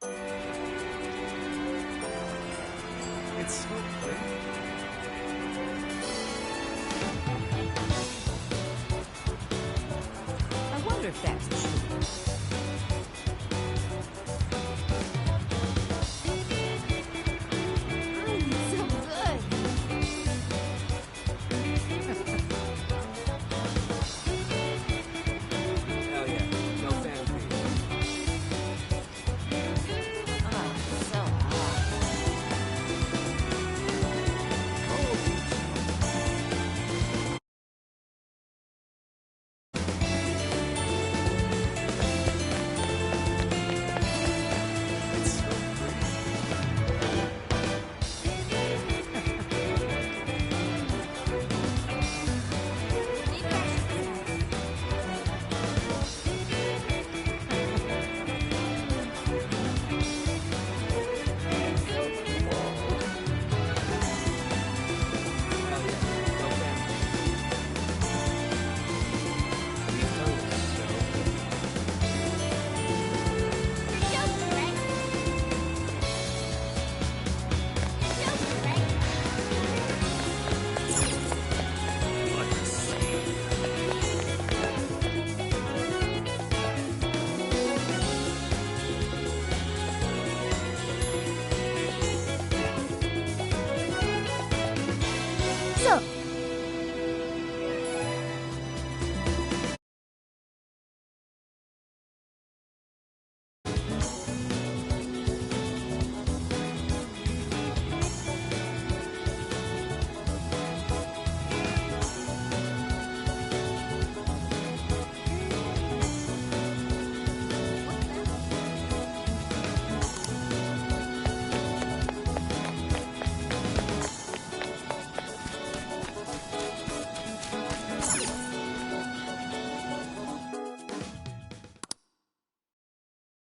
It's so pretty. I wonder if that's true.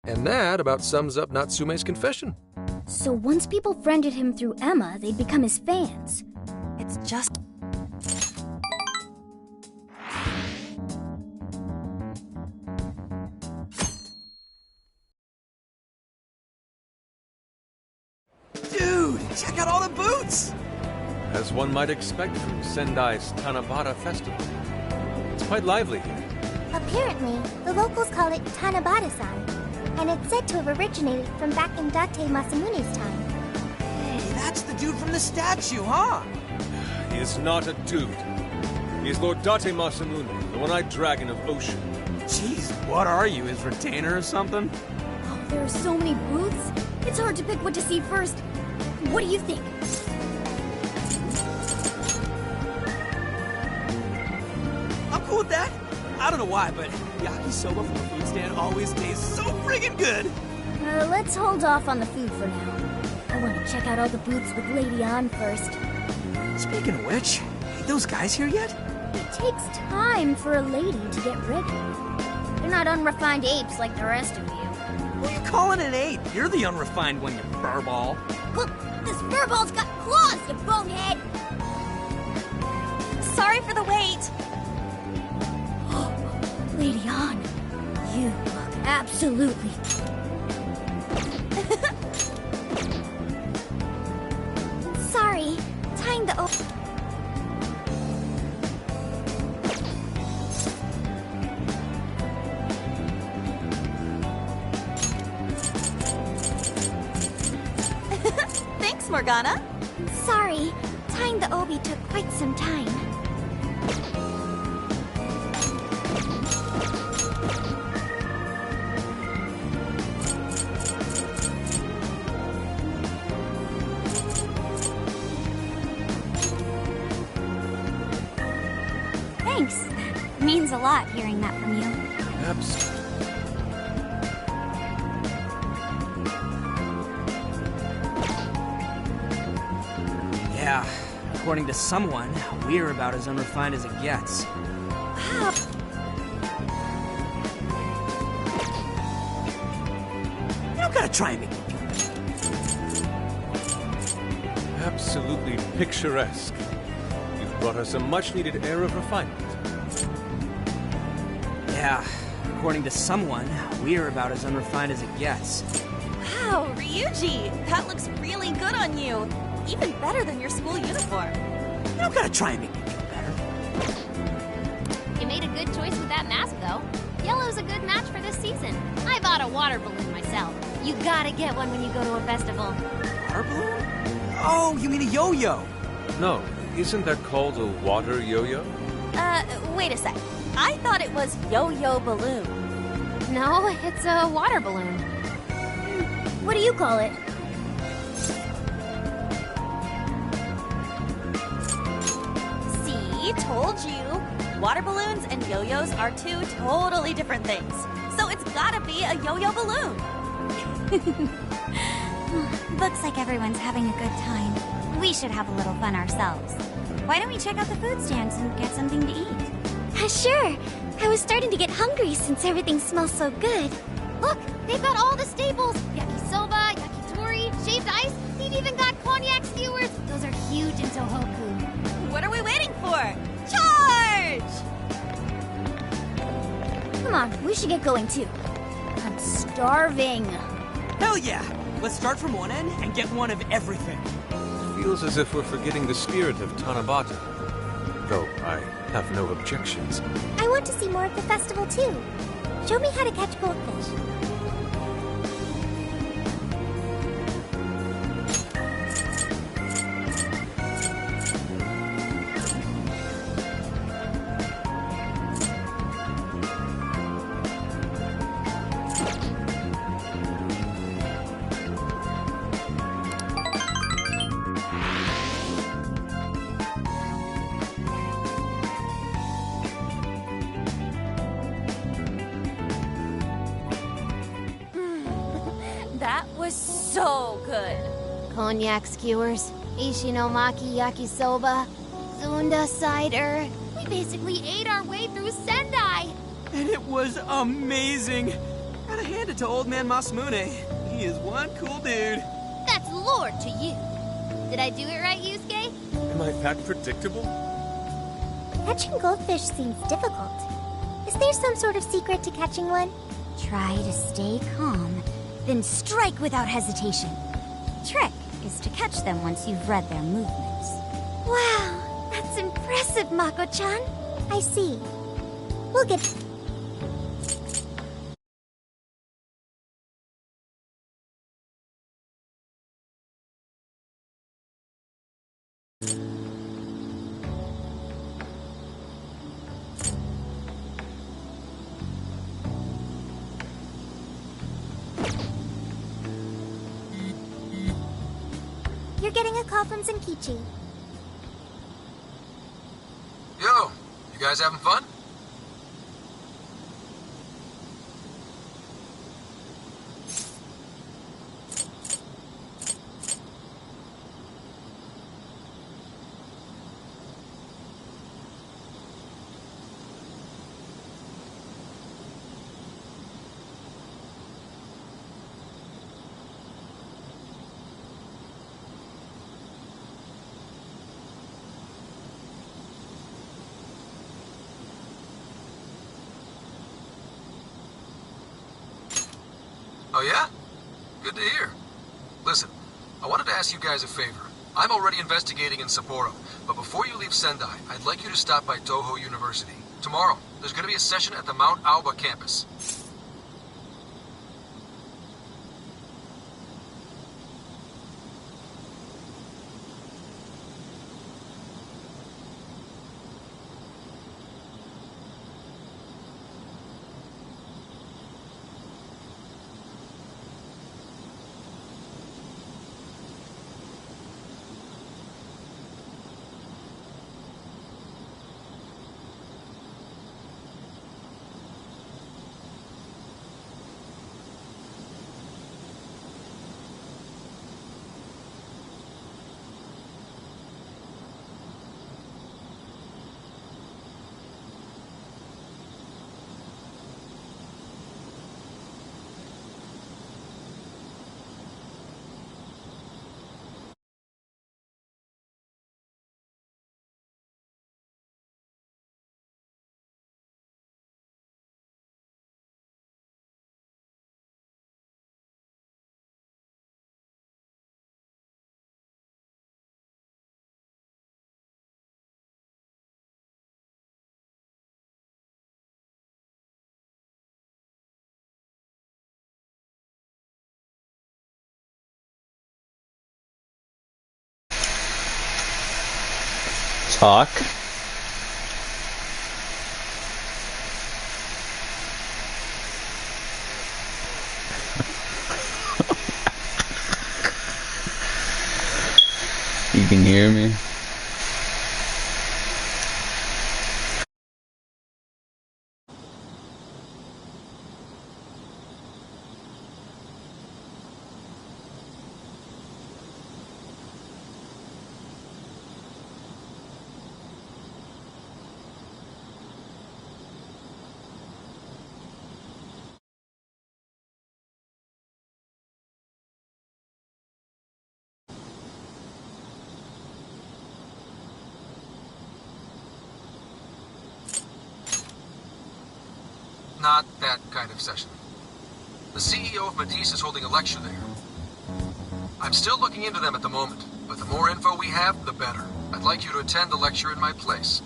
And that about sums up Natsume's confession. So once people friended him through Emma, they'd become his fans. It's just... Dude, check out all the boots! As one might expect from Sendai's Tanabata Festival. It's quite lively here. Apparently, the locals call it Tanabata-san, and it's said to have originated from back in Date Masamune's time. Hey, that's the dude from the statue, huh? He is not a dude. He is Lord Date Masamune, the one-eyed dragon of Ocean. Jeez, what are you, his retainer or something? Oh, there are so many booths. It's hard to pick what to see first. What do you think? I'm cool with that. I don't know why, but yakisoba from the food stand always tastes so friggin' good. Let's hold off on the food for now. I want to check out all the booths with Lady Ann first. Speaking of which, ain't those guys here yet? It takes time for a lady to get ready. They're not unrefined apes like the rest of you. Well, you calling an ape? You're the unrefined one, you furball. Look, this furball's got claws, you bonehead! Sorry for the wait. Lady Ann, you look absolutely... Sorry, tying the Thanks, Morgana. Sorry, tying the obi took quite some time. Thanks. Means a lot hearing that from you. Absolutely. Yeah, according to someone, we're about as unrefined as it gets. Wow. You don't gotta try and make me do that. Absolutely picturesque. You've brought us a much-needed air of refinement. Yeah, according to someone, we're about as unrefined as it gets. Wow. Wow, Ryuji, that looks really good on you. Even better than your school uniform. You don't gotta try and make me feel better. You made a good choice with that mask, though. Yellow's a good match for this season. I bought a water balloon myself. You gotta get one when you go to a festival. Water balloon? Oh, you mean a yo-yo? No, isn't that called a water yo-yo? Wait a sec. I thought it was yo-yo balloon. No, it's a water balloon. What do you call it? See, told you. Water balloons and yo-yos are two totally different things. So it's gotta be a yo-yo balloon. Looks like everyone's having a good time. We should have a little fun ourselves. Why don't we check out the food stands and get something to eat? Sure. I was starting to get hungry since everything smells so good. Look, they've got all the staples. Yakisoba, yakitori, shaved ice. They've even got cognac skewers. Those are huge in Tohoku. What are we waiting for? Charge! Come on, we should get going too. I'm starving. Hell yeah! Let's start from one end and get one of everything. Feels as if we're forgetting the spirit of Tanabata. Though I have no objections. I want to see more of the festival too. Show me how to catch goldfish. That was so good. Cognac skewers, ishinomaki yakisoba, zunda cider. We basically ate our way through Sendai. And it was amazing. Gotta hand it to old man Masamune. He is one cool dude. That's lore to you. Did I do it right, Yusuke? Am I that predictable? Catching goldfish seems difficult. Is there some sort of secret to catching one? Try to stay calm, then strike without hesitation. Trick is to catch them once you've read their movements. Wow, that's impressive, Mako-chan. I see. We'll get... You're getting a call from Zenkichi. Yo, you guys having fun? Oh yeah? Good to hear. Listen, I wanted to ask you guys a favor. I'm already investigating in Sapporo, but before you leave Sendai, I'd like you to stop by Toho University. Tomorrow, there's going to be a session at the Mount Aoba campus. talk. You can hear me? Not that kind of session. The CEO of Medice is holding a lecture there. I'm still looking into them at the moment, but the more info we have, the better. I'd like you to attend the lecture in my place.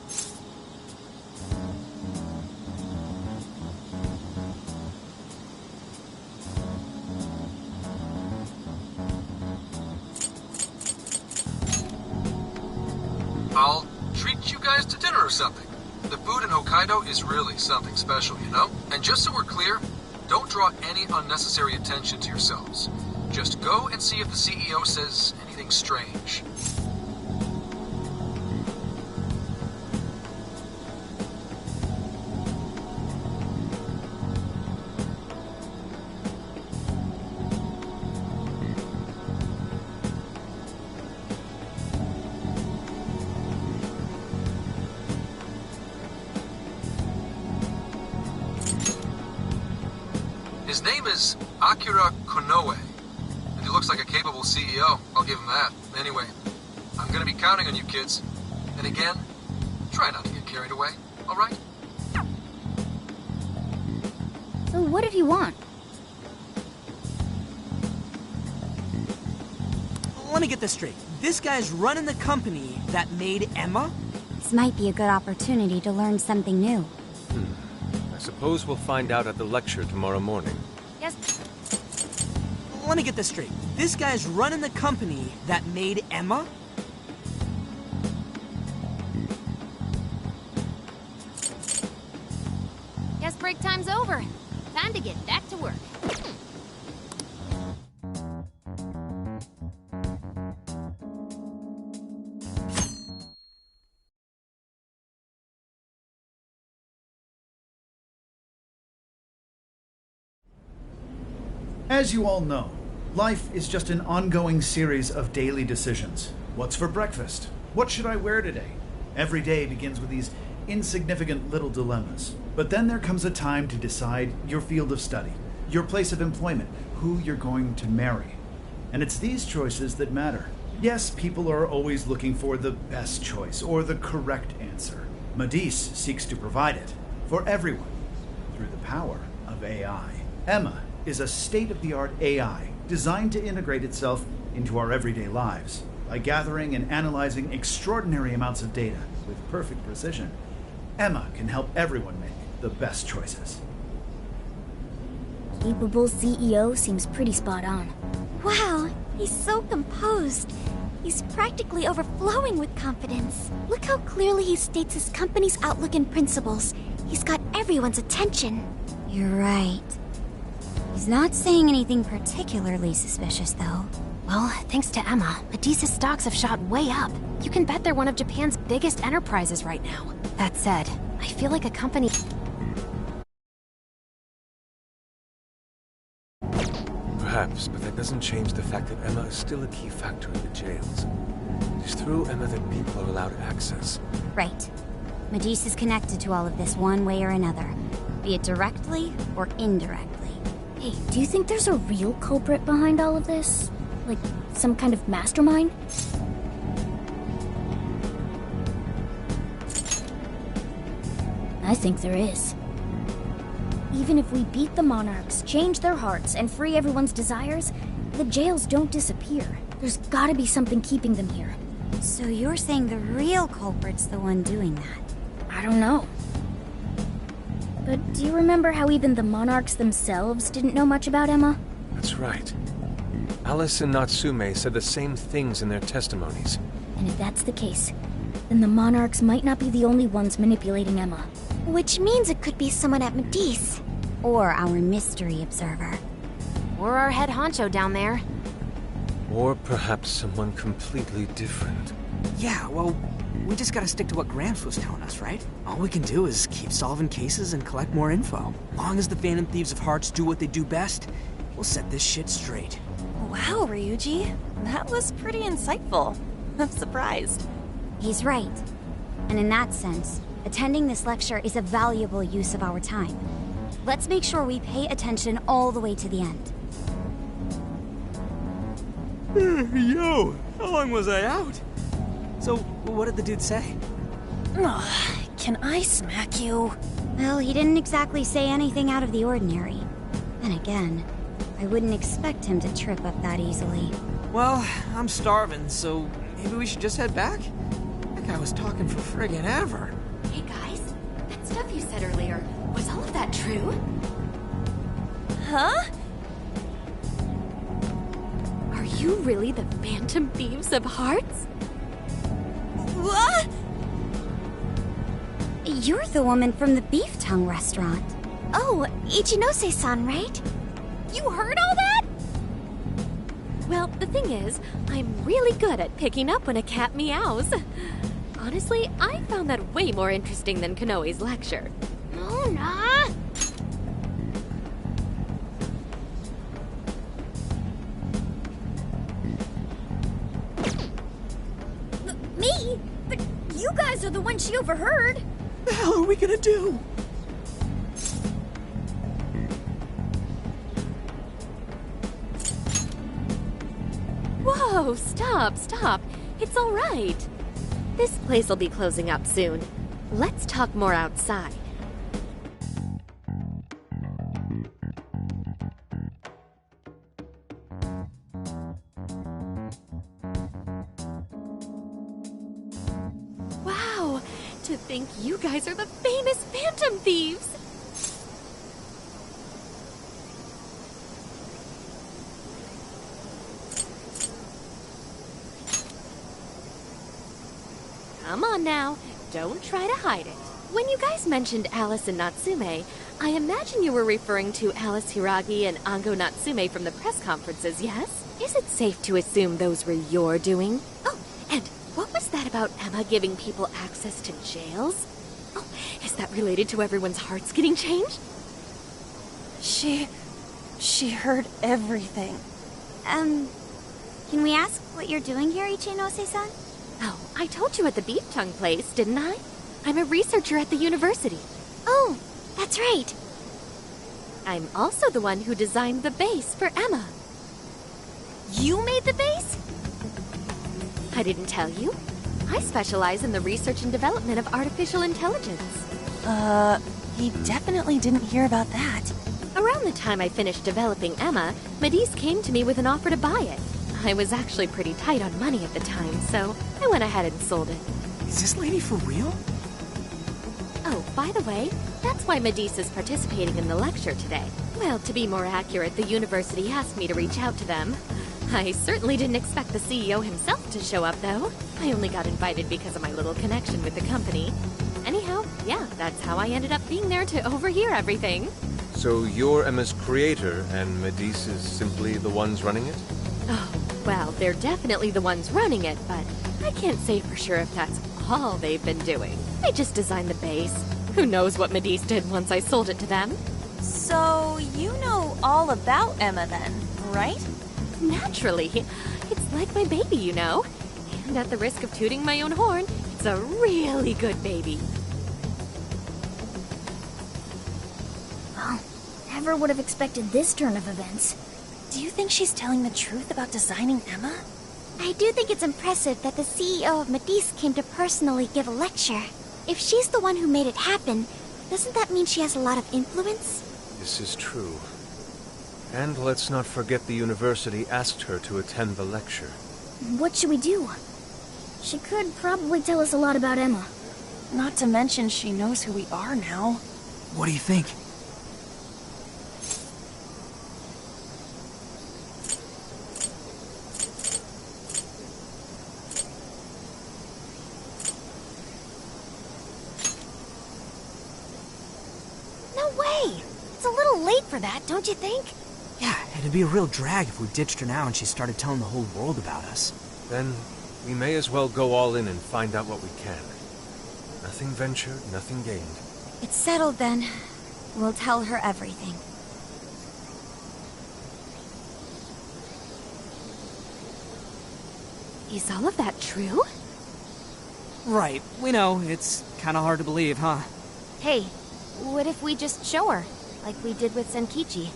I'll treat you guys to dinner or something. The food in Hokkaido is really something special, you know? And just so we're clear, don't draw any unnecessary attention to yourselves. Just go and see if the CEO says anything strange. His name is Akira Konoe, and he looks like a capable CEO. I'll give him that. Anyway, I'm gonna be counting on you kids. And again, try not to get carried away, alright? So what did he want? Let me get this straight. This guy's running the company that made Emma? This might be a good opportunity to learn something new. I suppose we'll find out at the lecture tomorrow morning. Yes. Let me get this straight. This guy's running the company that made Emma? Guess break time's over. Time to get back to work. As you all know, life is just an ongoing series of daily decisions. What's for breakfast? What should I wear today? Every day begins with these insignificant little dilemmas. But then there comes a time to decide your field of study, your place of employment, who you're going to marry. And it's these choices that matter. Yes, people are always looking for the best choice or the correct answer. Medice seeks to provide it for everyone through the power of AI. Emma is a state-of-the-art AI designed to integrate itself into our everyday lives. By gathering and analyzing extraordinary amounts of data with perfect precision, Emma can help everyone make the best choices. Capable CEO seems pretty spot on. Wow, he's so composed. He's practically overflowing with confidence. Look how clearly he states his company's outlook and principles. He's got everyone's attention. You're right. He's not saying anything particularly suspicious, though. Well, thanks to Emma, Medice's stocks have shot way up. You can bet they're one of Japan's biggest enterprises right now. That said, I feel like a company... Perhaps, but that doesn't change the fact that Emma is still a key factor in the jails. It's through Emma that people are allowed access. Right. Medice is connected to all of this one way or another, be it directly or indirectly. Hey, do you think there's a real culprit behind all of this? Like, some kind of mastermind? I think there is. Even if we beat the monarchs, change their hearts, and free everyone's desires, the jails don't disappear. There's gotta be something keeping them here. So you're saying the real culprit's the one doing that? I don't know. But do you remember how even the monarchs themselves didn't know much about Emma? That's right. Alice and Natsume said the same things in their testimonies. And if that's the case, then the Monarchs might not be the only ones manipulating Emma. Which means it could be someone at Medice. Or our mystery observer. Or our head honcho down there. Or perhaps someone completely different. Yeah, well, we just gotta stick to what Gramps was telling us, right? All we can do is keep solving cases and collect more info. Long as the Phantom Thieves of Hearts do what they do best, we'll set this shit straight. Wow, Ryuji. That was pretty insightful. I'm surprised. He's right. And in that sense, attending this lecture is a valuable use of our time. Let's make sure we pay attention all the way to the end. Yo, how long was I out? So, what did the dude say? Can I smack you? Well, he didn't exactly say anything out of the ordinary. Then again, I wouldn't expect him to trip up that easily. Well, I'm starving, so maybe we should just head back? That guy was talking for friggin' ever. Hey guys, that stuff you said earlier, was all of that true? Huh? Are you really the Phantom Thieves of Hearts? What? You're the woman from the beef tongue restaurant. Oh, Ichinose-san, right? You heard all that? Well, the thing is, I'm really good at picking up when a cat meows. Honestly, I found that way more interesting than Konoe's lecture. Mona! Me? But you guys are the ones she overheard. The hell are we gonna do? Whoa, stop. It's all right. This place will be closing up soon. Let's talk more outside. Wow, to think you guys are the famous Phantom Thieves! Come on now, don't try to hide it. When you guys mentioned Alice and Natsume, I imagine you were referring to Alice Hiragi and Ango Natsume from the press conferences, yes? Is it safe to assume those were your doing? Oh, and what was that about Emma giving people access to jails? Oh, is that related to everyone's hearts getting changed? She heard everything. Can we ask what you're doing here, Ichinose-san? Oh, I told you at the beef tongue place, didn't I? I'm a researcher at the university. Oh, that's right. I'm also the one who designed the base for Emma. You made the base? I didn't tell you. I specialize in the research and development of artificial intelligence. He definitely didn't hear about that. Around the time I finished developing Emma, Medice came to me with an offer to buy it. I was actually pretty tight on money at the time, so I went ahead and sold it. Is this lady for real? Oh, by the way, that's why Medice is participating in the lecture today. Well, to be more accurate, the university asked me to reach out to them. I certainly didn't expect the CEO himself to show up, though. I only got invited because of my little connection with the company. Anyhow, yeah, that's how I ended up being there to overhear everything. So you're Emma's creator, and Medice is simply the ones running it? Oh, well, they're definitely the ones running it, but I can't say for sure if that's all they've been doing. I just designed the base. Who knows what Medice did once I sold it to them? So, you know all about Emma then, right? Naturally. It's like my baby, you know. And at the risk of tooting my own horn, it's a really good baby. Well, never would have expected this turn of events. Do you think she's telling the truth about designing Emma? I do think it's impressive that the CEO of Medice came to personally give a lecture. If she's the one who made it happen, doesn't that mean she has a lot of influence? This is true. And let's not forget the university asked her to attend the lecture. What should we do? She could probably tell us a lot about Emma. Not to mention she knows who we are now. What do you think? It's a little late for that, don't you think? Yeah, it'd be a real drag if we ditched her now and she started telling the whole world about us. Then we may as well go all in and find out what we can. Nothing ventured, nothing gained. It's settled then. We'll tell her everything. Is all of that true? Right, we know. It's kind of hard to believe, huh? Hey, what if we just show her, like we did with Senkichi?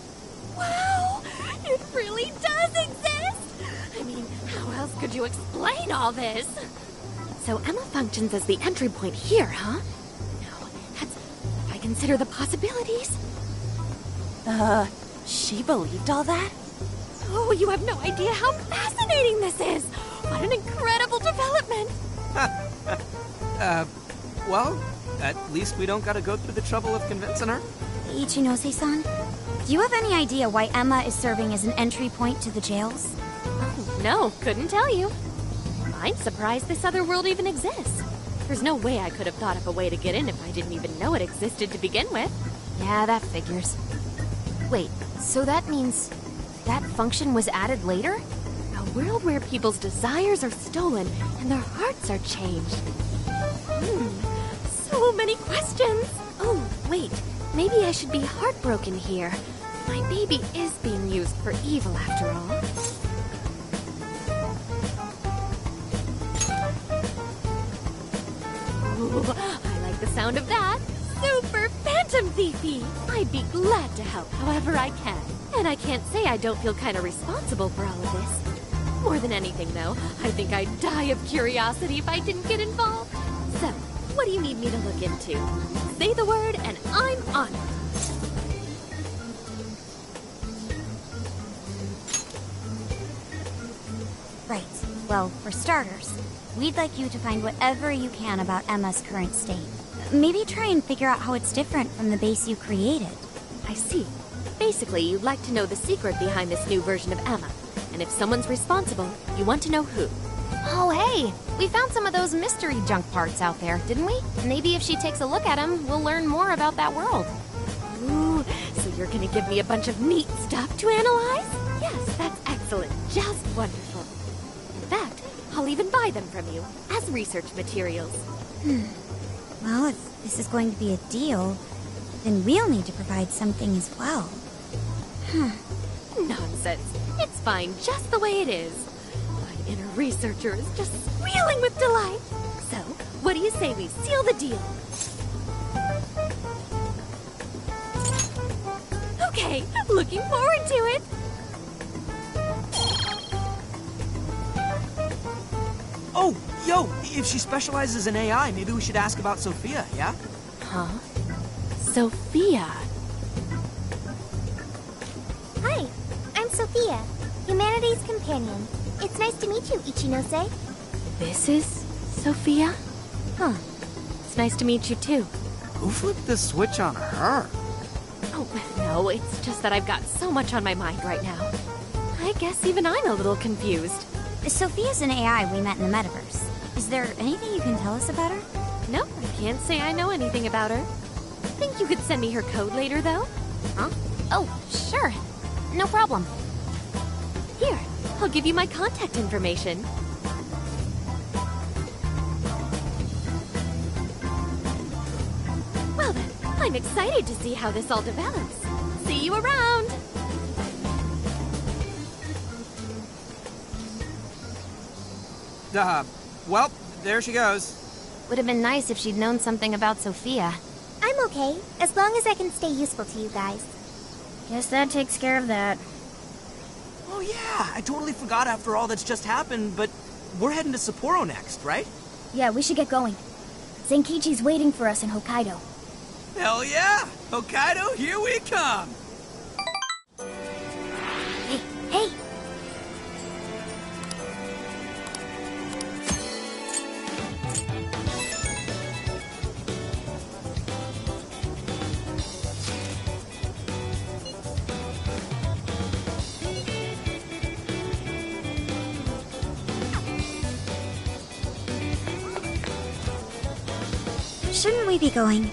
Wow! It really does exist! I mean, how else could you explain all this? So Emma functions as the entry point here, huh? No, that's... I consider the possibilities. She believed all that? Oh, you have no idea how fascinating this is! What an incredible development! Well, at least we don't gotta go through the trouble of convincing her. Ichinose-san, do you have any idea why Emma is serving as an entry point to the jails? Oh, no, couldn't tell you. I'm surprised this other world even exists. There's no way I could have thought of a way to get in if I didn't even know it existed to begin with. Yeah, that figures. Wait, so that means that function was added later? A world where people's desires are stolen and their hearts are changed. So many questions. Oh, wait. Maybe I should be heartbroken here. My baby is being used for evil after all. Ooh, I like the sound of that. Super Phantom Thiefy! I'd be glad to help however I can. And I can't say I don't feel kind of responsible for all of this. More than anything, though, I think I'd die of curiosity if I didn't get involved. So, what do you need me to look into? Say the word and I'm on it. Right. Well, for starters, we'd like you to find whatever you can about Emma's current state. Maybe try and figure out how it's different from the base you created. I see. Basically, you'd like to know the secret behind this new version of Emma. And if someone's responsible, you want to know who. Oh, hey! We found some of those mystery junk parts out there, didn't we? Maybe if she takes a look at them, we'll learn more about that world. Ooh, so you're gonna give me a bunch of neat stuff to analyze? Yes, that's excellent. Just wonderful. In fact, I'll even buy them from you as research materials. Well, if this is going to be a deal, then we'll need to provide something as well. Nonsense. It's fine just the way it is. My inner researcher is just squealing with delight. So, what do you say we seal the deal? Okay, looking forward to it. Oh, yo, if she specializes in AI, maybe we should ask about Sophia, yeah? Huh? Sophia? Hi, I'm Sophia, Humanity's companion. It's nice to meet you, Ichinose. This is Sophia? Huh. It's nice to meet you too. Who flipped the switch on her? Oh, no, it's just that I've got so much on my mind right now. I guess even I'm a little confused. Sophia's an AI we met in the metaverse. Is there anything you can tell us about her? No, I can't say I know anything about her. Think you could send me her code later, though? Huh? Oh, sure. No problem. Here, I'll give you my contact information. Well then, I'm excited to see how this all develops. See you around! Well, there she goes. Would have been nice if she'd known something about Sophia. I'm okay, as long as I can stay useful to you guys. Guess that takes care of that. Oh yeah, I totally forgot after all that's just happened, but we're heading to Sapporo next, right? Yeah, we should get going. Zenkichi's waiting for us in Hokkaido. Hell yeah! Hokkaido, here we come! Hey, hey! Shouldn't we be going?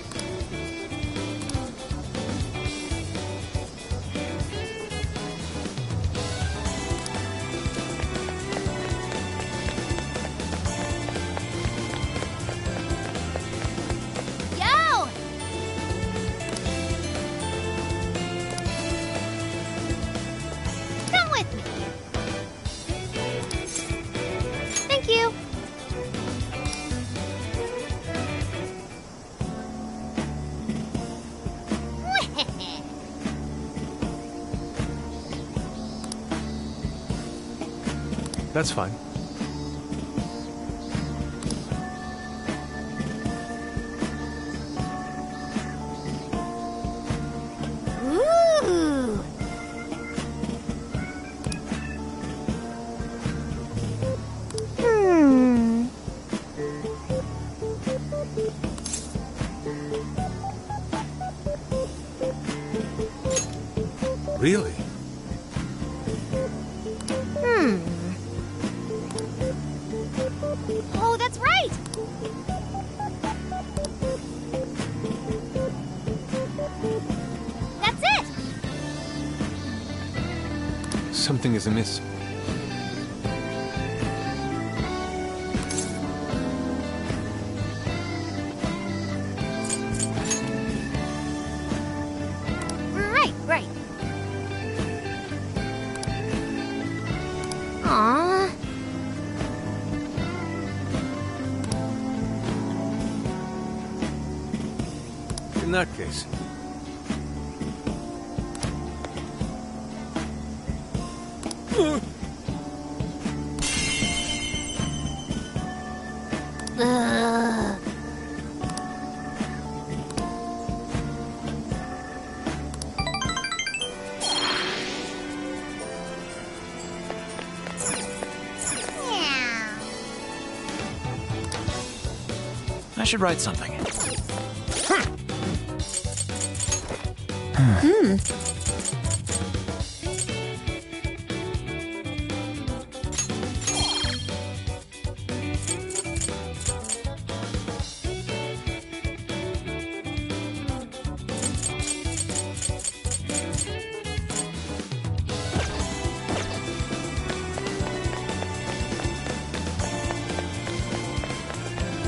That's fine. Ooh! Really? Oh, that's right! That's it! Something is amiss. Right. Aww. In that case, Ugh. I should write something.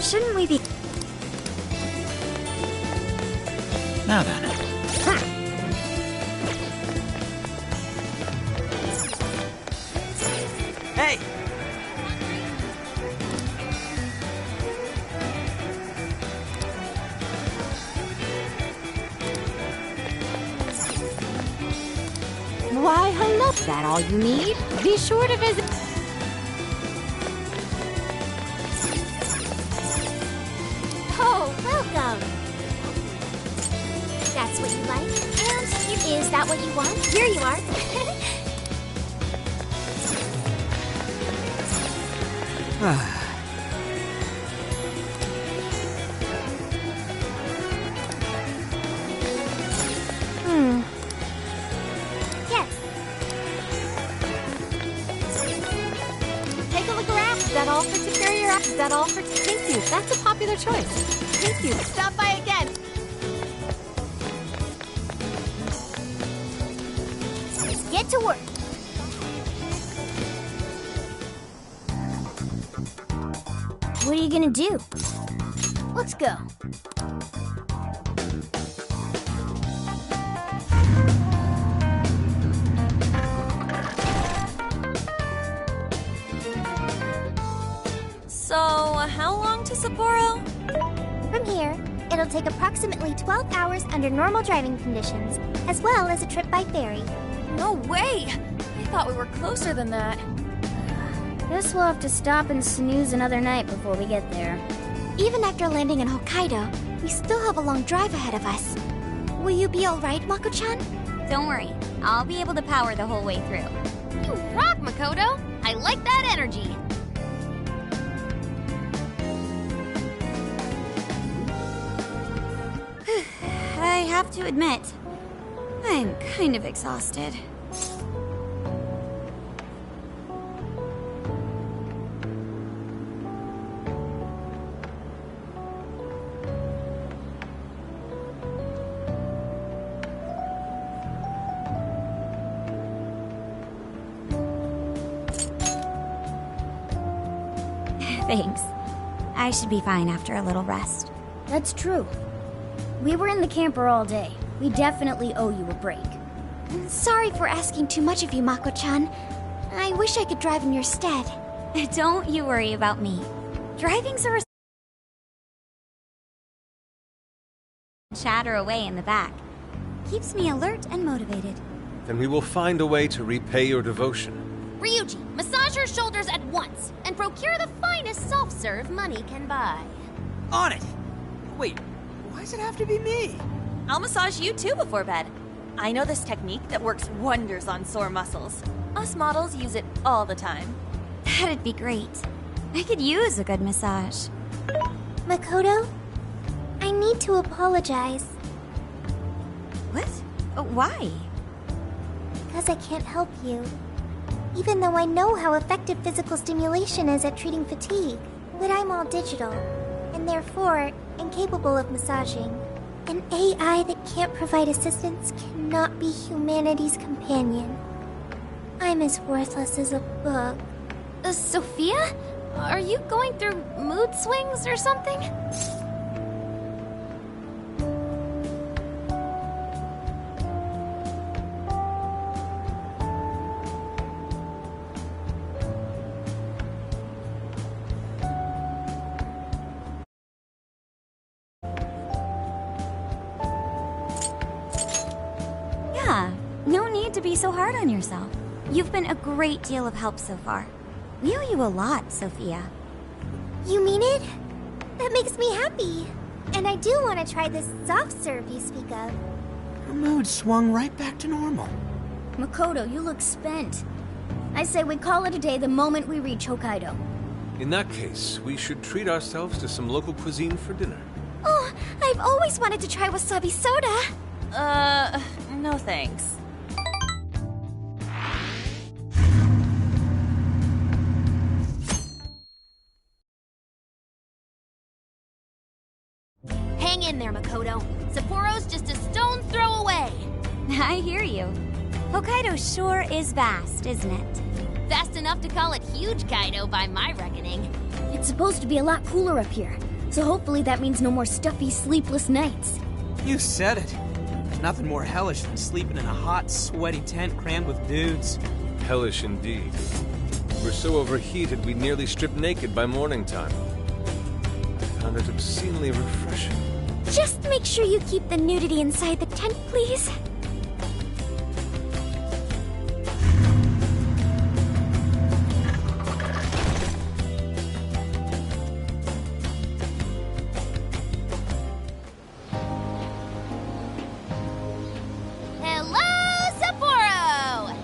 Shouldn't we be... Now then. Hey! Why, hello. Is that all you need? Be sure to visit. Oh, welcome! That's what you like? And is that what you want? Here you are. Yes. Take a look around. Is that all for superior? Is that all for... Thank you. That's a popular choice. Thank you. Stop by again. Get to work. What are you gonna do? Let's go. So, how long to Sapporo? From here, it'll take approximately 12 hours under normal driving conditions, as well as a trip by ferry. No way! I thought we were closer than that. Guess we'll have to stop and snooze another night before we get there. Even after landing in Hokkaido, we still have a long drive ahead of us. Will you be alright, Mako-chan? Don't worry, I'll be able to power the whole way through. You rock, Makoto! I like that energy! I have to admit, I'm kind of exhausted. Thanks. I should be fine after a little rest. That's true. We were in the camper all day. We definitely owe you a break. Sorry for asking too much of you, Mako-chan. I wish I could drive in your stead. Don't you worry about me. Driving's a chatter away in the back. Keeps me alert and motivated. then we will find a way to repay your devotion. Ryuji, massage her shoulders at once, and procure the finest soft-serve money can buy. On it! Wait, why does it have to be me? I'll massage you too before bed. I know this technique that works wonders on sore muscles. Us models use it all the time. That'd be great. I could use a good massage. Makoto, I need to apologize. What? Why? Because I can't help you. Even though I know how effective physical stimulation is at treating fatigue. But I'm all digital, and therefore incapable of massaging. An AI that can't provide assistance cannot be humanity's companion. I'm as worthless as a book. Sophia? Are you going through mood swings or something? Yeah, no need to be so hard on yourself. You've been a great deal of help so far. We owe you a lot, Sophia. You mean it? That makes me happy. And I do want to try this soft serve you speak of. Her mood swung right back to normal. Makoto, you look spent. I say we call it a day the moment we reach Hokkaido. In that case, we should treat ourselves to some local cuisine for dinner. Oh, I've always wanted to try wasabi soda. No thanks. Hang in there, Makoto. Sapporo's just a stone's throw away. I hear you. Hokkaido sure is vast, isn't it? Fast enough to call it huge Kaido by my reckoning. It's supposed to be a lot cooler up here, so hopefully that means no more stuffy, sleepless nights. You said it. There's nothing more hellish than sleeping in a hot, sweaty tent crammed with dudes. Hellish indeed. We're so overheated we nearly stripped naked by morning time. I found it obscenely refreshing. Just make sure you keep the nudity inside the tent, please. Hello, Sapporo!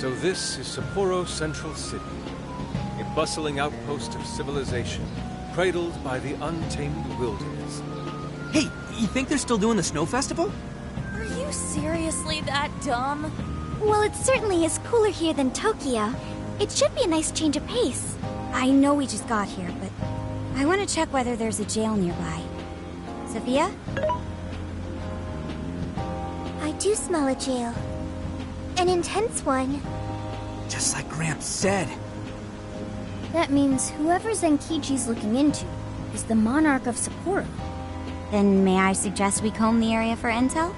So this is Sapporo Central City, a bustling outpost of civilization, cradled by the untamed wilderness. Hey, you think they're still doing the snow festival? Are you seriously that dumb? Well, it certainly is cooler here than Tokyo. It should be a nice change of pace. I know we just got here, but I want to check whether there's a jail nearby. Sophia? I do smell a jail. An intense one. Just like Gramps said. That means whoever Zenkichi's looking into is the monarch of Sapporo. Then may I suggest we comb the area for intel?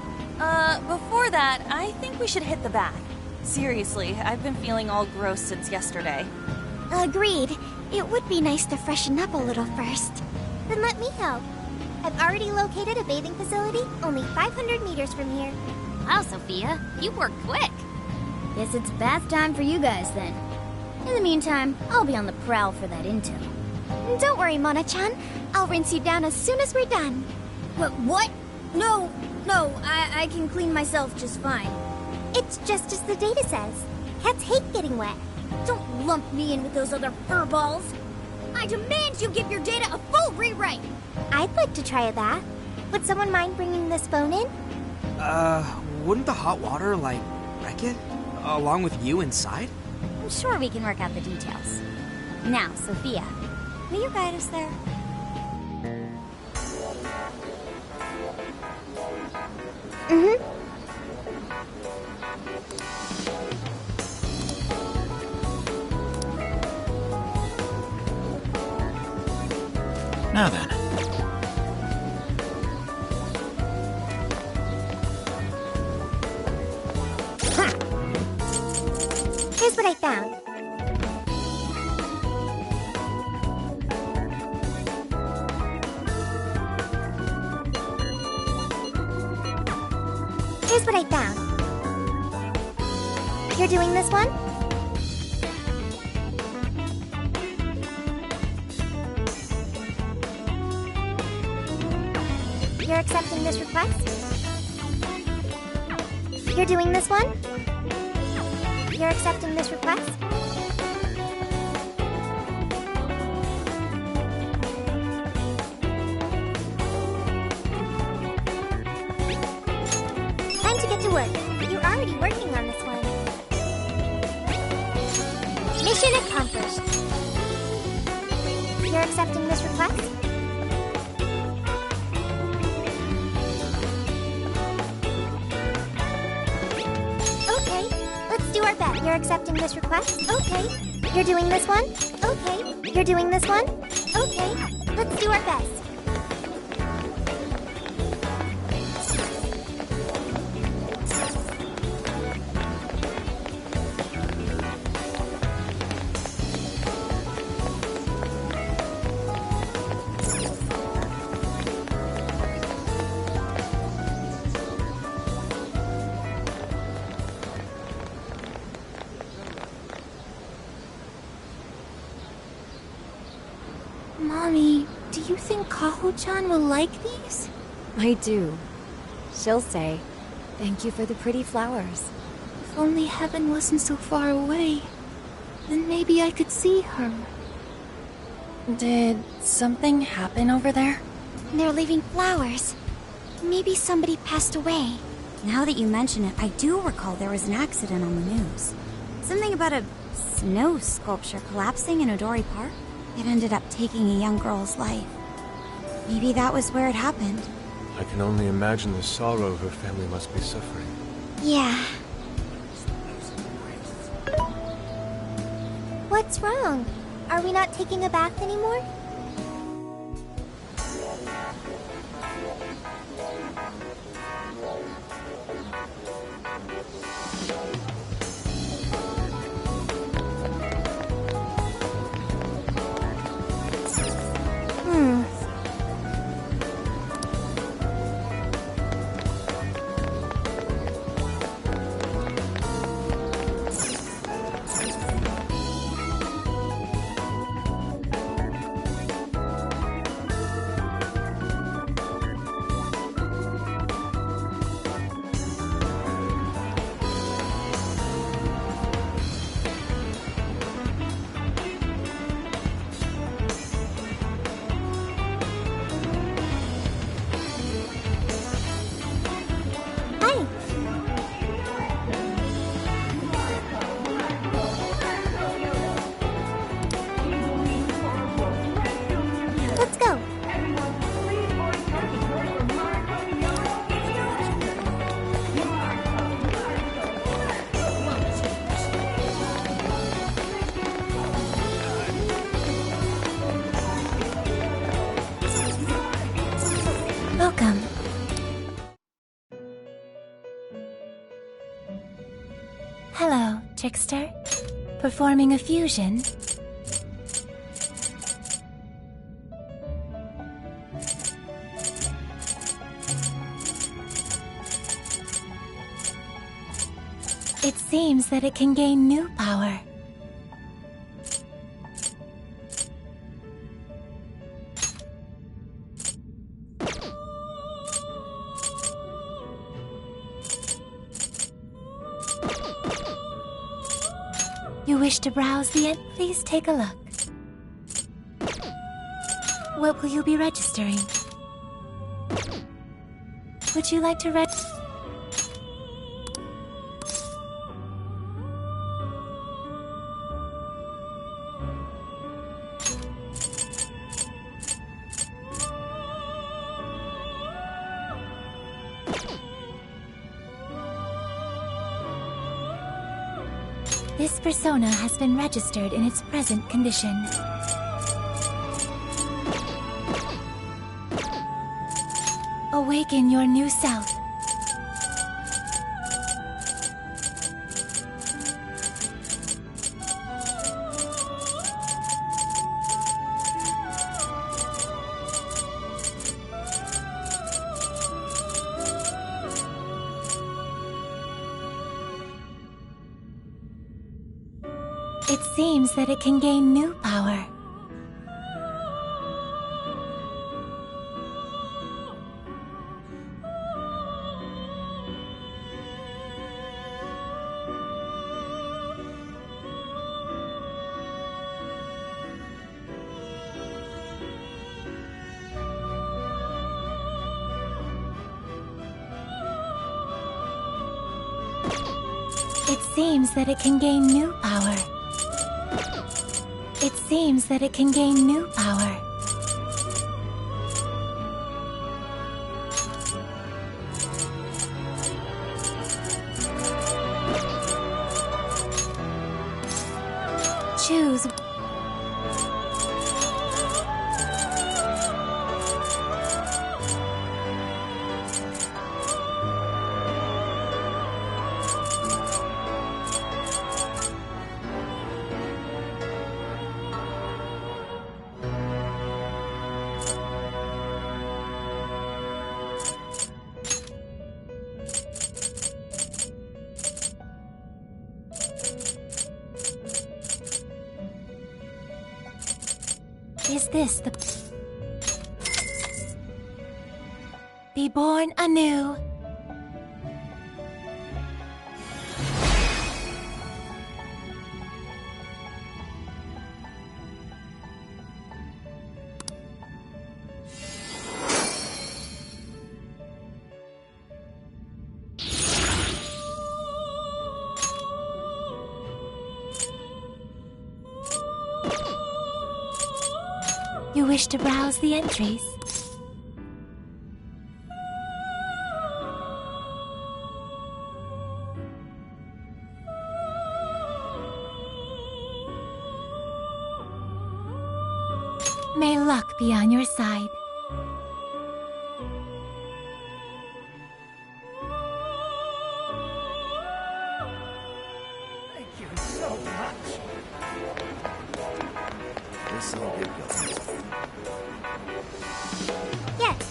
Before that, I think we should hit the bath. Seriously, I've been feeling all gross since yesterday. Agreed. It would be nice to freshen up a little first. Then let me help. I've already located a bathing facility only 500 meters from here. Wow, Sophia, you work quick. Guess it's bath time for you guys then. In the meantime, I'll be on the prowl for that intel. Don't worry, Mona-chan. I'll rinse you down as soon as we're done. What? No, I can clean myself just fine. It's just as the data says. Cats hate getting wet. Don't lump me in with those other furballs. I demand you give your data a full rewrite. I'd like to try that. Would someone mind bringing this phone in? Wouldn't the hot water, like, wreck it? Along with you inside? I'm sure we can work out the details. Now, Sophia, will you guide us there? Mm-hmm. Now then. Here's what I found. Here's what I found. You're doing this one? You're accepting this request? You're doing this one? You're accepting this request? Time to get to work. You're already working on this one. Mission accomplished. You're accepting this request? Okay, let's do our best. You're accepting this request? Okay. You're doing this one? Okay. You're doing this one? Okay. Let's do our best. Mommy, do you think Kaho-chan will like these? I do. She'll say, "Thank you for the pretty flowers." If only heaven wasn't so far away, then maybe I could see her. Did something happen over there? They're leaving flowers. Maybe somebody passed away. Now that you mention it, I do recall there was an accident on the news. Something about a snow sculpture collapsing in Odori Park. It ended up taking a young girl's life. Maybe that was where it happened. I can only imagine the sorrow her family must be suffering. Yeah. What's wrong? Are we not taking a bath anymore? Hello, trickster. Performing a fusion? It seems that it can gain new power. You wish to browse the end? Please take a look. What will you be registering? Would you like to register? This persona has been registered in its present condition. Awaken your new self. It seems that it can gain new power. It seems that it can gain new power. It seems that it can gain new power. Choose. Is this the... Be born anew. You wish to browse the entries? May luck be on your side. Thank you so much. This'll be good. Yes.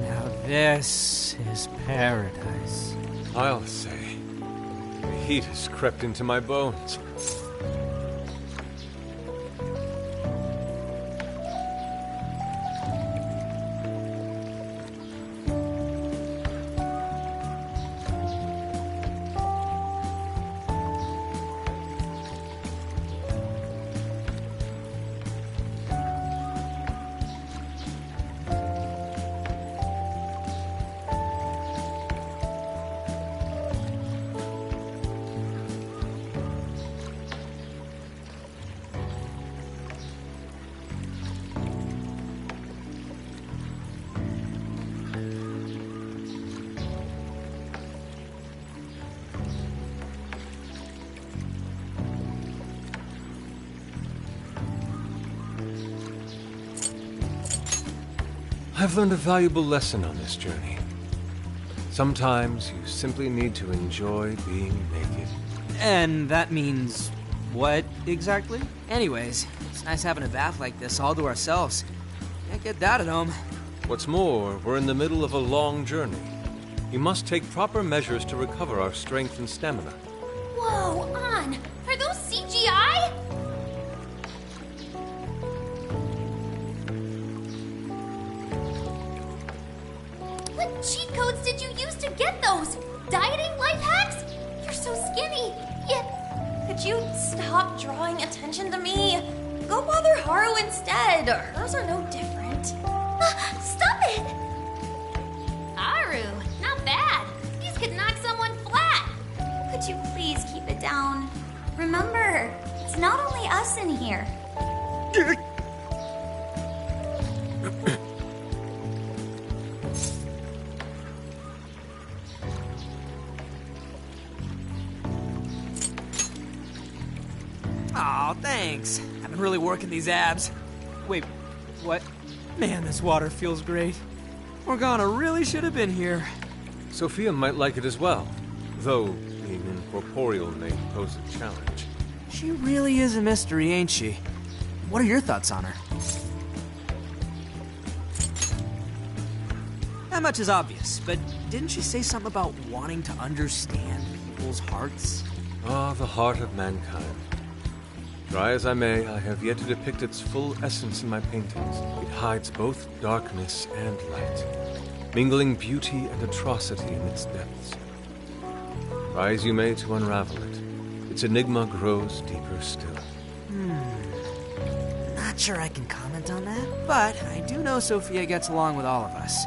Now this is paradise. I'll say. The heat has crept into my bones. I've learned a valuable lesson on this journey. Sometimes you simply need to enjoy being naked. And that means what exactly? Anyways, it's nice having a bath like this all to ourselves. Can't get that at home. What's more, we're in the middle of a long journey. We must take proper measures to recover our strength and stamina. Whoa, An! Are those CGI? What cheat codes did you use to get those? Dieting life hacks? You're so skinny, yet... Could you stop drawing attention to me? Go bother Haru instead. Hers are no different. Stop it! Haru, not bad. These could knock someone flat. Could you please keep it down? Remember, it's not only us in here. Aw, thanks. I've been really working these abs. Wait, what? Man, this water feels great. Morgana really should have been here. Sophia might like it as well, though being incorporeal may pose a challenge. She really is a mystery, ain't she? What are your thoughts on her? That much is obvious, but didn't she say something about wanting to understand people's hearts? Ah, the heart of mankind. Try as I may, I have yet to depict its full essence in my paintings. It hides both darkness and light, mingling beauty and atrocity in its depths. Try as you may to unravel it, its enigma grows deeper still. Not sure I can comment on that, but I do know Sophia gets along with all of us.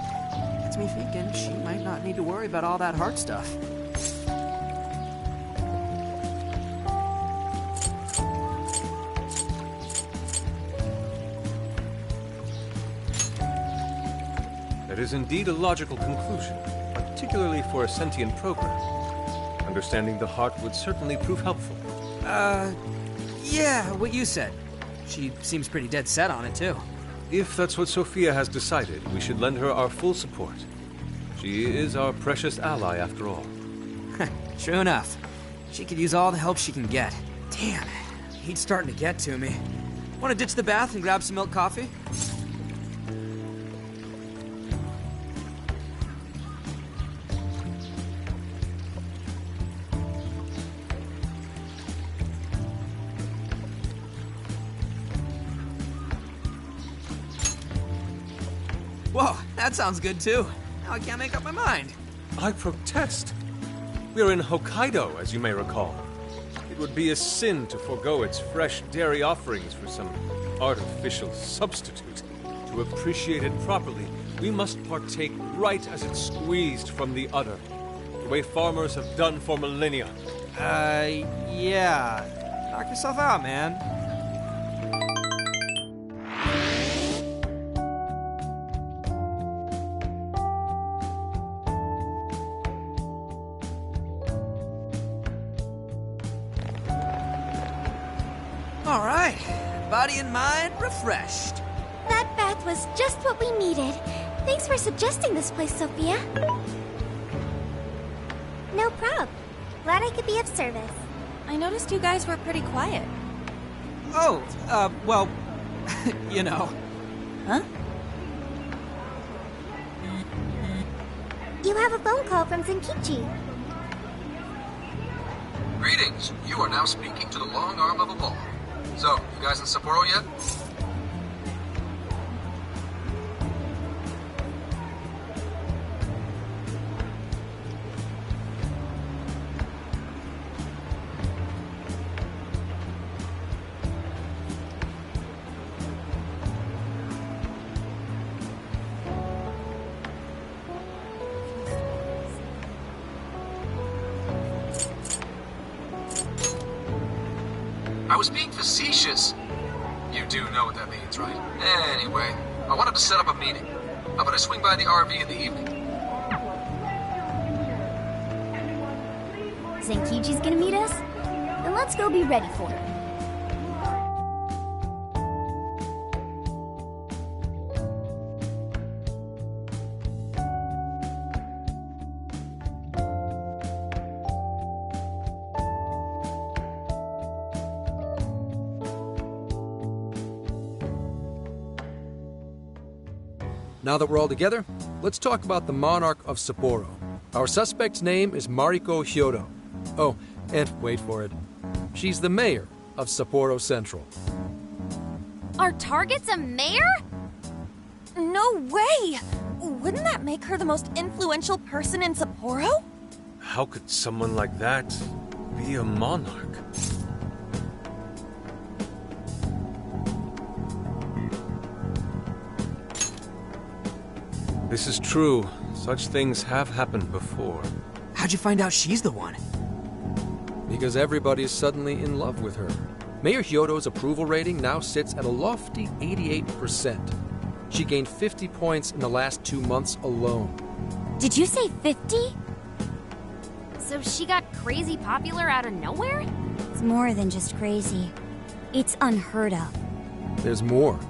Gets me thinking she might not need to worry about all that heart stuff. That is indeed a logical conclusion, particularly for a sentient program. Understanding the heart would certainly prove helpful. Yeah, what you said. She seems pretty dead set on it, too. If that's what Sophia has decided, we should lend her our full support. She is our precious ally, after all. True enough. She could use all the help she can get. Damn, heat's starting to get to me. Want to ditch the bath and grab some milk coffee? Whoa, that sounds good too. Now I can't make up my mind. I protest. We are in Hokkaido, as you may recall. It would be a sin to forego its fresh dairy offerings for some artificial substitute. To appreciate it properly, we must partake right as it's squeezed from the udder, the way farmers have done for millennia. Yeah. Knock yourself out, man. All right. Body and mind refreshed. That bath was just what we needed. Thanks for suggesting this place, Sophia. No prob. Glad I could be of service. I noticed you guys were pretty quiet. Oh, well, you know. Huh? You have a phone call from Zenkichi. Greetings. You are now speaking to the long arm of a ball. So, you guys in Sapporo yet? I was being facetious. You do know what that means, right? Anyway, I wanted to set up a meeting. How about I swing by the RV in the evening? Zenkichi's gonna meet us? Then let's go be ready for him. Now that we're all together, let's talk about the Monarch of Sapporo. Our suspect's name is Mariko Hyodo. Oh, and wait for it. She's the mayor of Sapporo Central. Our target's a mayor? No way! Wouldn't that make her the most influential person in Sapporo? How could someone like that be a monarch? This is true. Such things have happened before. How'd you find out she's the one? Because everybody's suddenly in love with her. Mayor Hyodo's approval rating now sits at a lofty 88%. She gained 50 points in the last 2 months alone. Did you say 50? So she got crazy popular out of nowhere? It's more than just crazy. It's unheard of. There's more.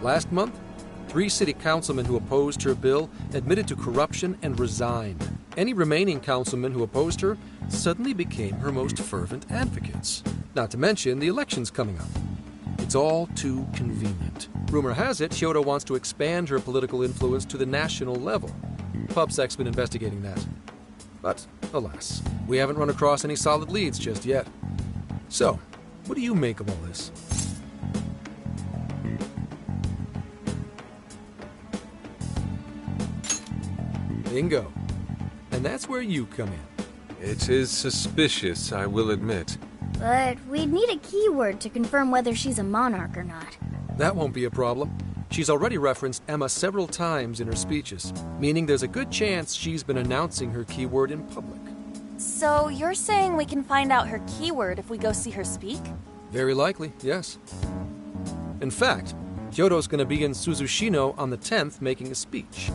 Last month, 3 city councilmen who opposed her bill admitted to corruption and resigned. Any remaining councilmen who opposed her suddenly became her most fervent advocates. Not to mention the elections coming up. It's all too convenient. Rumor has it, Hyodo wants to expand her political influence to the national level. PubSec's been investigating that. But, alas, we haven't run across any solid leads just yet. So, what do you make of all this? Bingo. And that's where you come in. It is suspicious, I will admit. But we'd need a keyword to confirm whether she's a monarch or not. That won't be a problem. She's already referenced Emma several times in her speeches, meaning there's a good chance she's been announcing her keyword in public. So you're saying we can find out her keyword if we go see her speak? Very likely, yes. In fact, Hyodo's going to be in Suzushino on the 10th making a speech.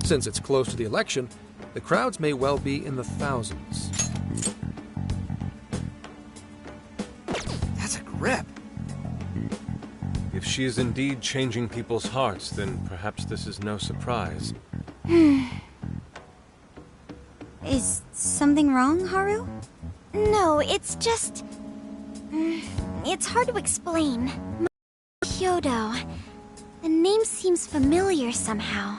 Since it's close to the election, the crowds may well be in the thousands. That's a grip. If she is indeed changing people's hearts, then perhaps this is no surprise. Is something wrong, Haru? No, it's just... It's hard to explain. Hyodo. The name seems familiar somehow.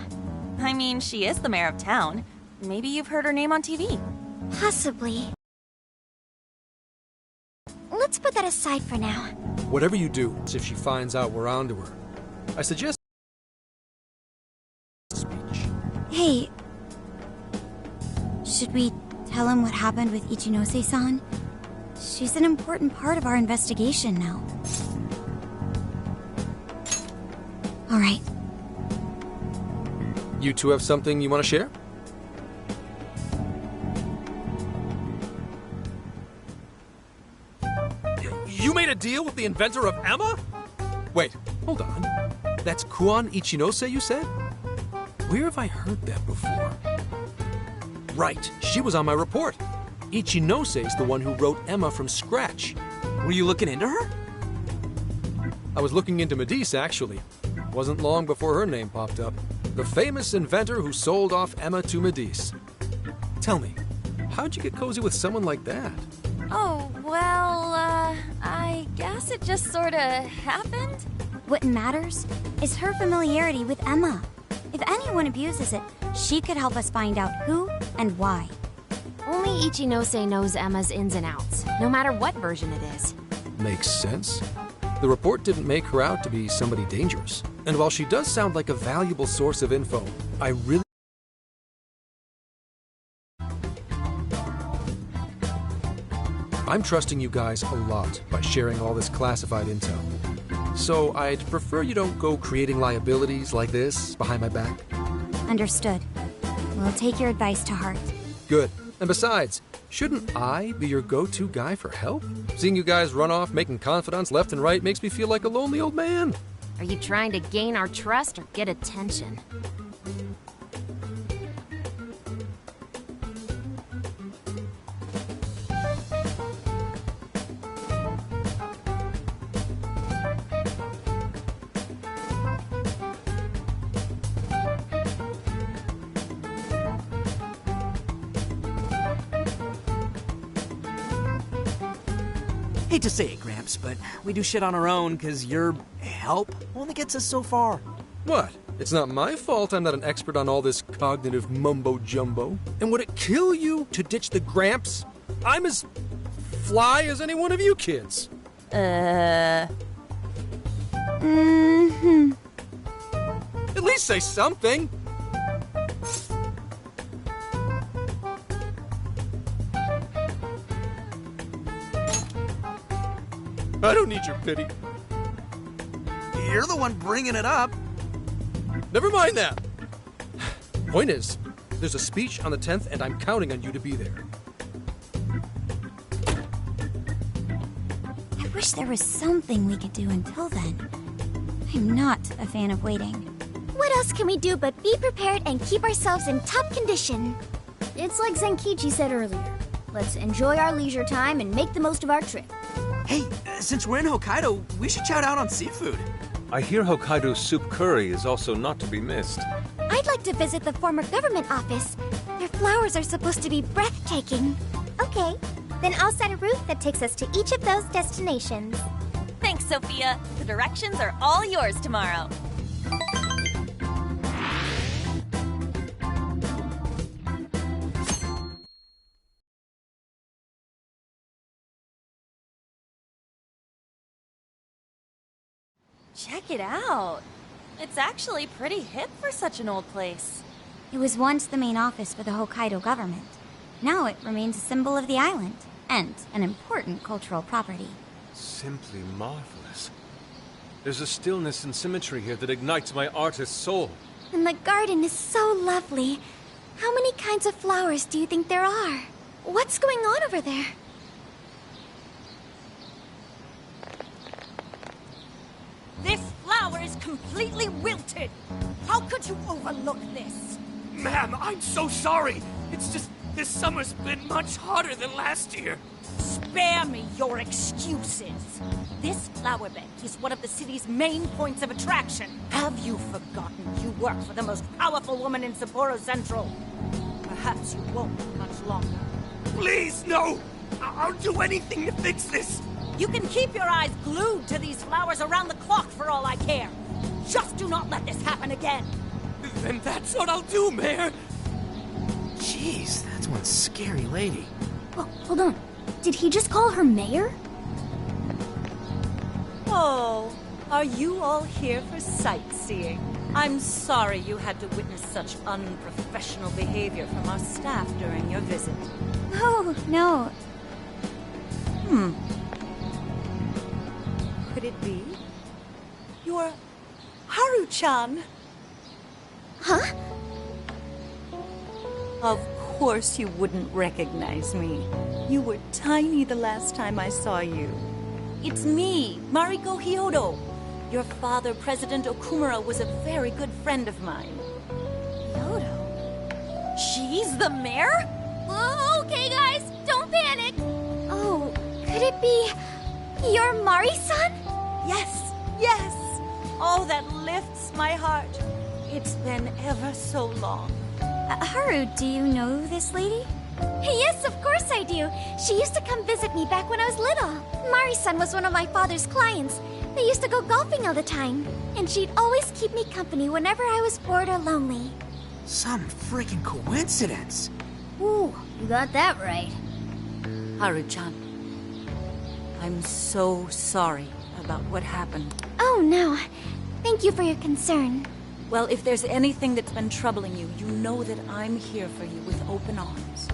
I mean, she is the mayor of town. Maybe you've heard her name on TV. Possibly. Let's put that aside for now. Whatever you do, if she finds out we're onto her, I suggest speech. Hey, should we tell him what happened with Ichinose-san? She's an important part of our investigation now. All right. You two have something you want to share? You made a deal with the inventor of Emma? Wait, hold on. That's Kuon Ichinose, you said? Where have I heard that before? Right, she was on my report. Ichinose's the one who wrote Emma from scratch. Were you looking into her? I was looking into Medice, actually. Wasn't long before her name popped up. The famous inventor who sold off Emma to Medice. Tell me, how'd you get cozy with someone like that? Oh, well, I guess it just sorta happened. What matters is her familiarity with Emma. If anyone abuses it, she could help us find out who and why. Only Ichinose knows Emma's ins and outs, no matter what version it is. Makes sense. The report didn't make her out to be somebody dangerous. And while she does sound like a valuable source of info, I really... I'm trusting you guys a lot by sharing all this classified intel. So I'd prefer you don't go creating liabilities like this behind my back. Understood. We'll take your advice to heart. Good. And besides, shouldn't I be your go-to guy for help? Seeing you guys run off making confidants left and right makes me feel like a lonely old man. Are you trying to gain our trust or get attention? Hate to say it, Gramps, but we do shit on our own because your help only gets us so far. What? It's not my fault I'm not an expert on all this cognitive mumbo-jumbo. And would it kill you to ditch the Gramps? I'm as fly as any one of you kids. Mm-hmm. At least say something. I don't need your pity. You're the one bringing it up. Never mind that. Point is, there's a speech on the 10th, and I'm counting on you to be there. I wish there was something we could do until then. I'm not a fan of waiting. What else can we do but be prepared and keep ourselves in top condition? It's like Zenkichi said earlier. Let's enjoy our leisure time and make the most of our trip. Hey, since we're in Hokkaido, we should shout out on seafood. I hear Hokkaido soup curry is also not to be missed. I'd like to visit the former government office. Their flowers are supposed to be breathtaking. Okay, then I'll set a route that takes us to each of those destinations. Thanks, Sophia. The directions are all yours tomorrow. Check it out. It's actually pretty hip for such an old place. It was once the main office for the Hokkaido government. Now it remains a symbol of the island, and an important cultural property. Simply marvelous. There's a stillness and symmetry here that ignites my artist's soul. And the garden is so lovely. How many kinds of flowers do you think there are? What's going on over there? This flower is completely wilted. How could you overlook this? Ma'am, I'm so sorry. It's just this summer's been much hotter than last year. Spare me your excuses. This flower bed is one of the city's main points of attraction. Have you forgotten you work for the most powerful woman in Sapporo Central? Perhaps you won't much longer. Please, no! I'll do anything to fix this. You can keep your eyes glued to these flowers around the clock for all I care. Just do not let this happen again. Then that's what I'll do, Mayor. Jeez, that's one scary lady. Oh, hold on. Did he just call her mayor? Oh, are you all here for sightseeing? I'm sorry you had to witness such unprofessional behavior from our staff during your visit. Oh, no. Could it be? You're Haru-chan. Huh? Of course you wouldn't recognize me. You were tiny the last time I saw you. It's me, Mariko Hyodo. Your father, President Okumura, was a very good friend of mine. Hyodo? She's the mayor? Okay, guys, don't panic. Oh, could it be your Mari-san? Yes, yes. Oh, that lifts my heart. It's been ever so long. Haru, do you know this lady? Yes, of course I do. She used to come visit me back when I was little. Mari-san was one of my father's clients. They used to go golfing all the time, and she'd always keep me company whenever I was bored or lonely. Some freaking coincidence. Ooh, you got that right. Haru-chan, I'm so sorry about what happened. Oh, no. Thank you for your concern. Well, if there's anything that's been troubling you, you know that I'm here for you with open arms.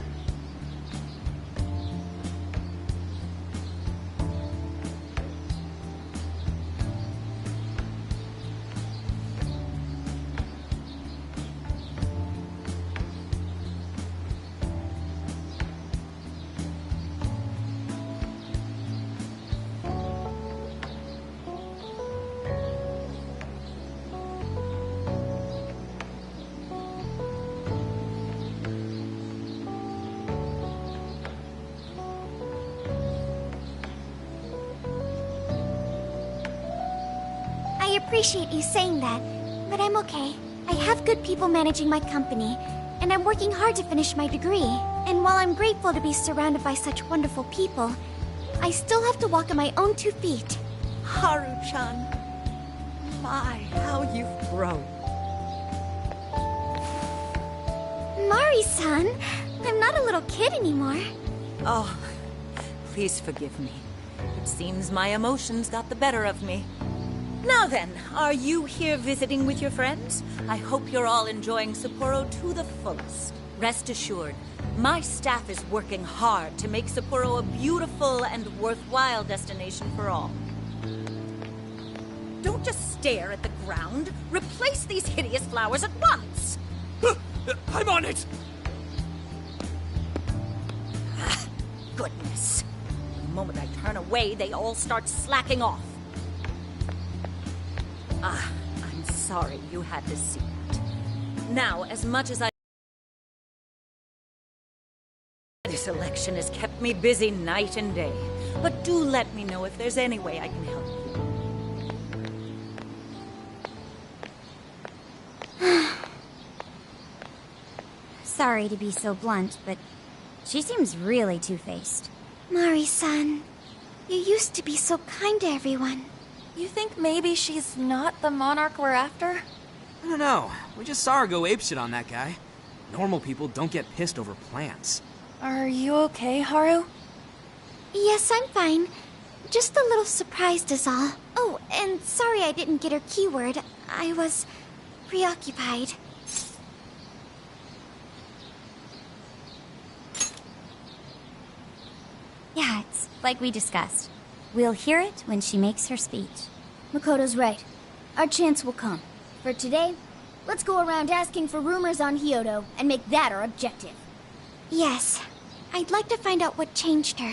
I appreciate you saying that, but I'm okay. I have good people managing my company, and I'm working hard to finish my degree. And while I'm grateful to be surrounded by such wonderful people, I still have to walk on my own 2 feet. Haru-chan, my, how you've grown. Mari-san, I'm not a little kid anymore. Oh, please forgive me. It seems my emotions got the better of me. Now then, are you here visiting with your friends? I hope you're all enjoying Sapporo to the fullest. Rest assured, my staff is working hard to make Sapporo a beautiful and worthwhile destination for all. Don't just stare at the ground. Replace these hideous flowers at once! I'm on it! Goodness. The moment I turn away, they all start slacking off. I'm sorry you had to see that. Now, as much as this election has kept me busy night and day, but do let me know if there's any way I can help you. Sorry to be so blunt, but she seems really two-faced. Mari-san, you used to be so kind to everyone. You think maybe she's not the monarch we're after? I don't know. We just saw her go apeshit on that guy. Normal people don't get pissed over plants. Are you okay, Haru? Yes, I'm fine. Just a little surprised is all. Oh, and sorry I didn't get her keyword. I was preoccupied. Yeah, it's like we discussed. We'll hear it when she makes her speech. Makoto's right. Our chance will come. For today, let's go around asking for rumors on Hyodo and make that our objective. Yes. I'd like to find out what changed her.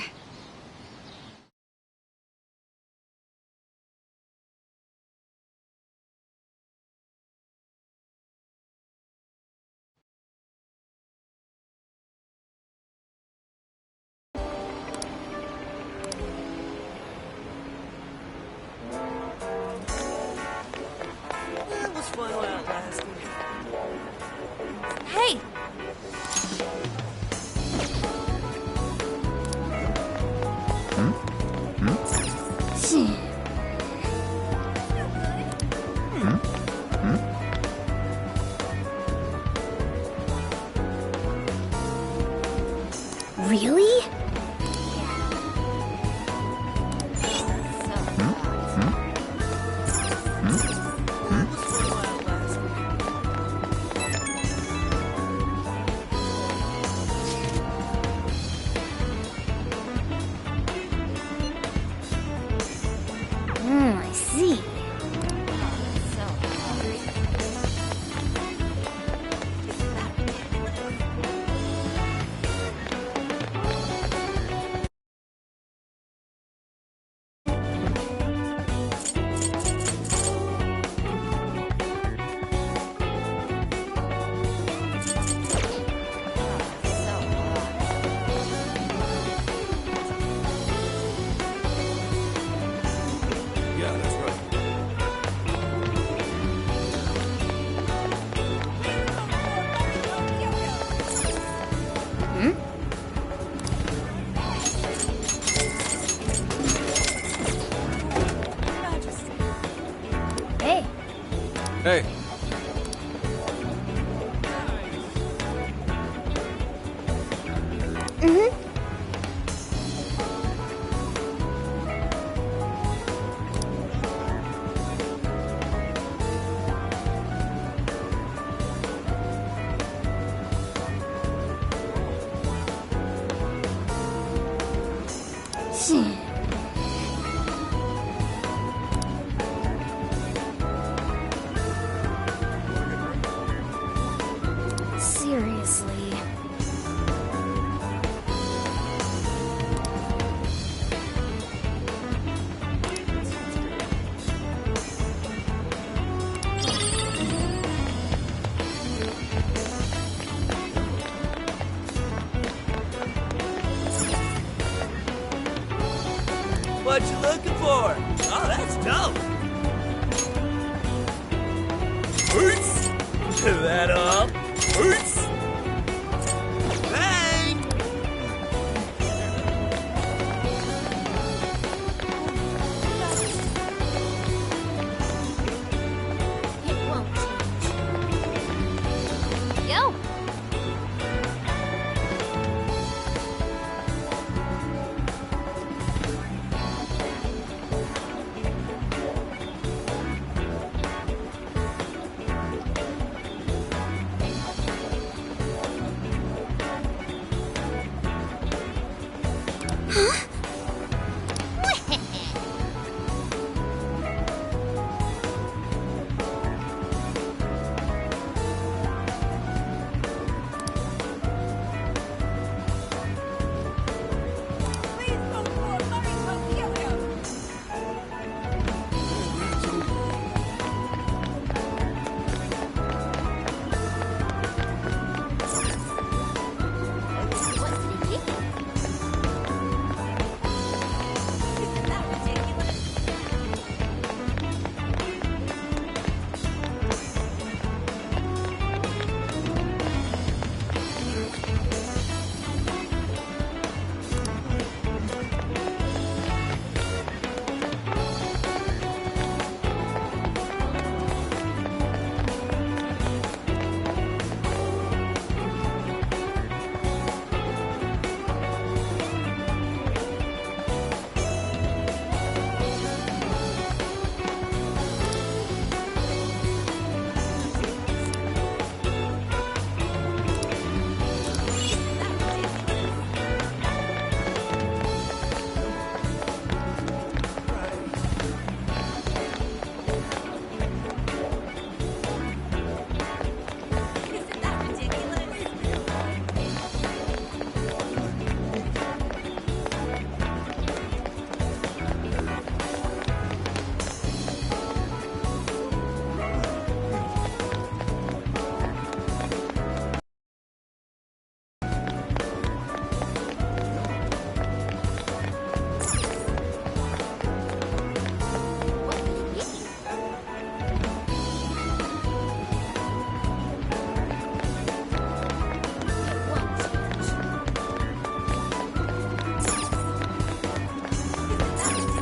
That was fun while it lasted. Hey! Hey. Seriously. What you looking for? Oh, that's dope. Hoots! That up. Hoots! Bang! It won't. Yo!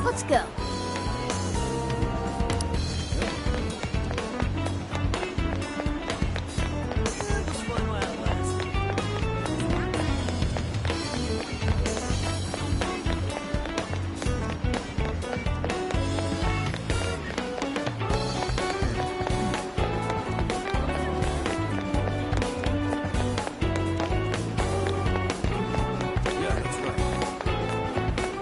Let's go.